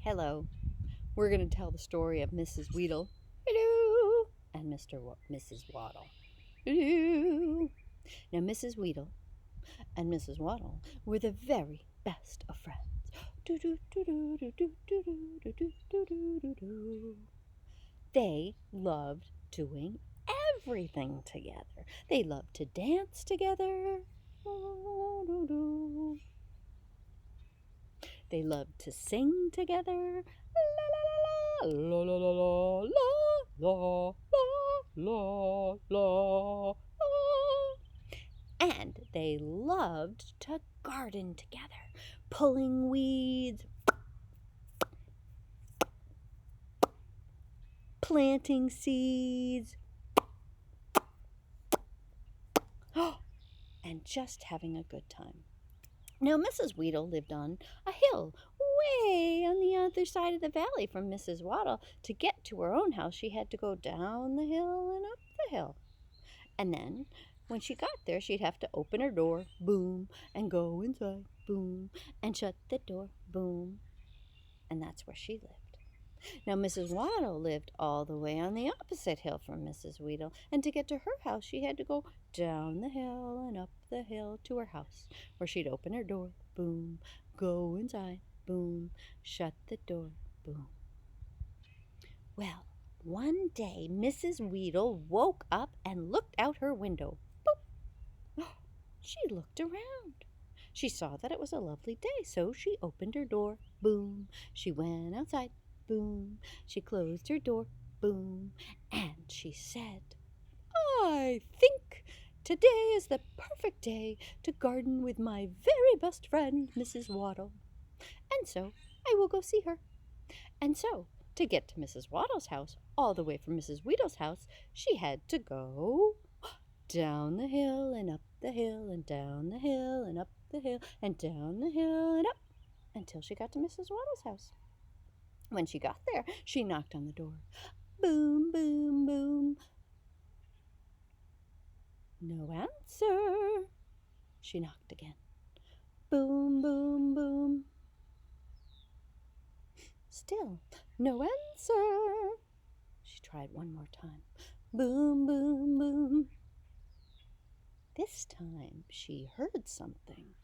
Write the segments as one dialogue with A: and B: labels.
A: Hello. We're going to tell the story of Mrs. Weedle. Hello. And Mrs. Waddle. Hello. Now, Mrs. Weedle and Mrs. Waddle were the very best of friends. They loved doing everything together. They loved to dance together. They loved to sing together. La la la la la la la la la. And they loved to garden together, pulling weeds, planting seeds, and just having a good time. Now, Mrs. Weedle lived on a hill way on the other side of the valley from Mrs. Waddle. To get to her own house, she had to go down the hill and up the hill. And then, when she got there, she'd have to open her door, boom, and go inside, boom, and shut the door, boom. And that's where she lived. Now, Mrs. Waddle lived all the way on the opposite hill from Mrs. Weedle, and to get to her house, she had to go down the hill and up the hill to her house, where she'd open her door, boom, go inside, boom, shut the door, boom. Well, one day, Mrs. Weedle woke up and looked out her window. Boop! She looked around. She saw that it was a lovely day, so she opened her door, boom. She went outside, boom. She closed her door, boom. And she said, "I think today is the perfect day to garden with my very best friend, Mrs. Waddle. And so I will go see her." And so, to get to Mrs. Waddle's house, all the way from Mrs. Weedle's house, she had to go down the hill and up the hill and down the hill and up the hill and down the hill and up until she got to Mrs. Waddle's house. When she got there, she knocked on the door. Boom, boom, boom. No answer. She knocked again. Boom, boom, boom. Still no answer. She tried one more time. Boom, boom, boom. This time she heard something.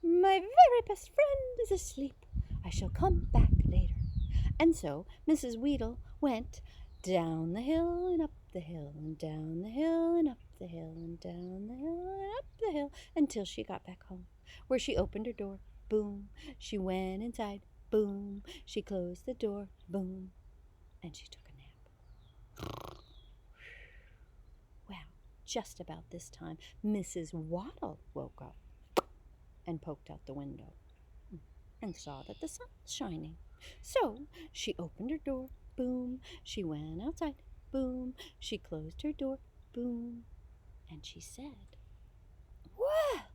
A: My very best friend is asleep. I shall come back later. And so Mrs. Weedle went down the hill and up the hill and down the hill and up the hill and down the hill and up the hill until she got back home, where she opened her door, boom. She went inside, boom. She closed the door, boom. And she took a nap. Well, just about this time, Mrs. Waddle woke up and poked out the window and saw that the sun was shining. So she opened her door, boom. She went outside, boom. She closed her door, boom. And she said, "Well,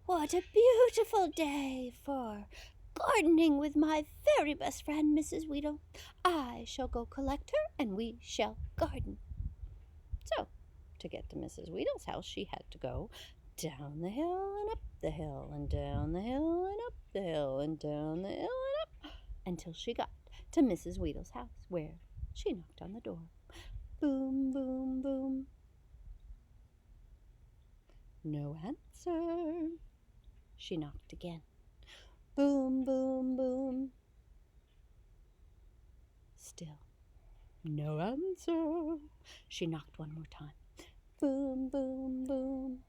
A: what a beautiful day for gardening with my very best friend, Mrs. Weedle. I shall go collect her and we shall garden." So, to get to Mrs. Weedle's house, she had to go down the hill and up the hill and down the hill and up the hill and down the hill and up until she got to Mrs. Weedle's house, where she knocked on the door. Boom, boom, boom. No answer. She knocked again. Boom, boom, boom. Still no answer. She knocked one more time. Boom, boom, boom.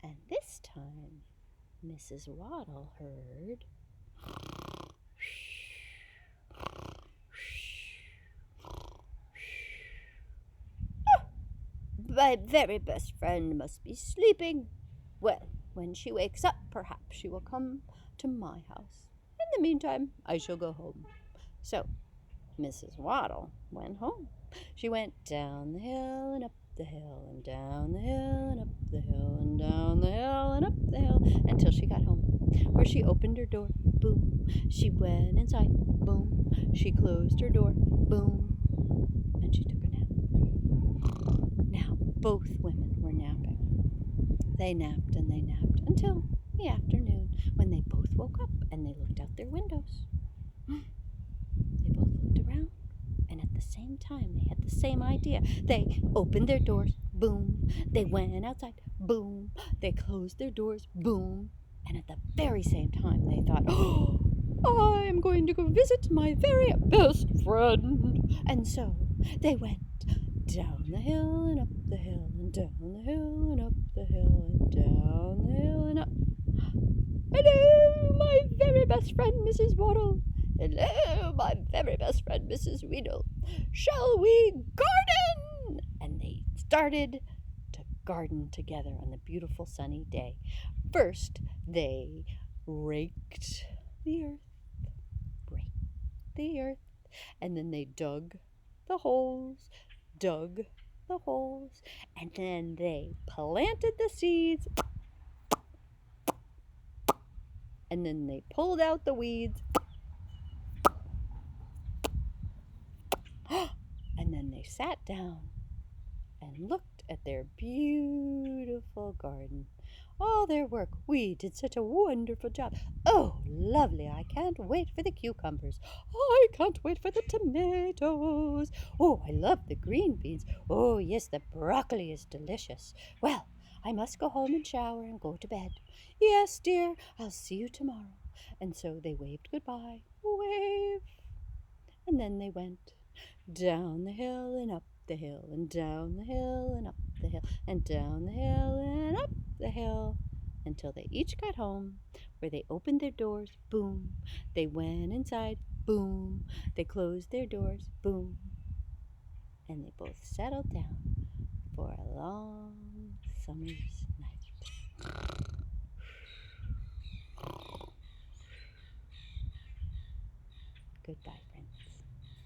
A: And this time, Mrs. Waddle heard. My very best friend must be sleeping. Well, when she wakes up, perhaps she will come to my house. In the meantime, I shall go home. So, Mrs. Waddle went home. She went down the hill and up the hill and down the hill and up the hill and down the hill and up the hill until she got home, where she opened her door, boom. She went inside, boom. She closed her door, boom. And she took a nap. Both women were napping. They napped and they napped until the afternoon, when they both woke up and they looked out their windows. They both looked around, and at the same time they had the same idea. They opened their doors, boom. They went outside, boom. They closed their doors, boom. And at the very same time they thought, oh, I am going to go visit my very best friend. And so they went down the hill and up the hill and down the hill and up the hill and down the hill and up. Hello, my very best friend, Mrs. Waddle. Hello, my very best friend, Mrs. Weedle. Shall we garden? And they started to garden together on the beautiful sunny day. First, they raked the earth, and then they dug the holes, and then they planted the seeds, and then they pulled out the weeds, and then they sat down and looked at their beautiful garden. All their work. We did such a wonderful job. Oh, lovely. I can't wait for the cucumbers. I can't wait for the tomatoes. Oh, I love the green beans. Oh, yes, the broccoli is delicious. Well, I must go home and shower and go to bed. Yes, dear, I'll see you tomorrow. And so they waved goodbye. Wave. And then they went down the hill and up the hill and down the hill and up the hill and down the hill and up the hill until they each got home, where they opened their doors, boom. They went inside, boom. They closed their doors, boom. And they both settled down for a long summer's night. Goodbye, friends.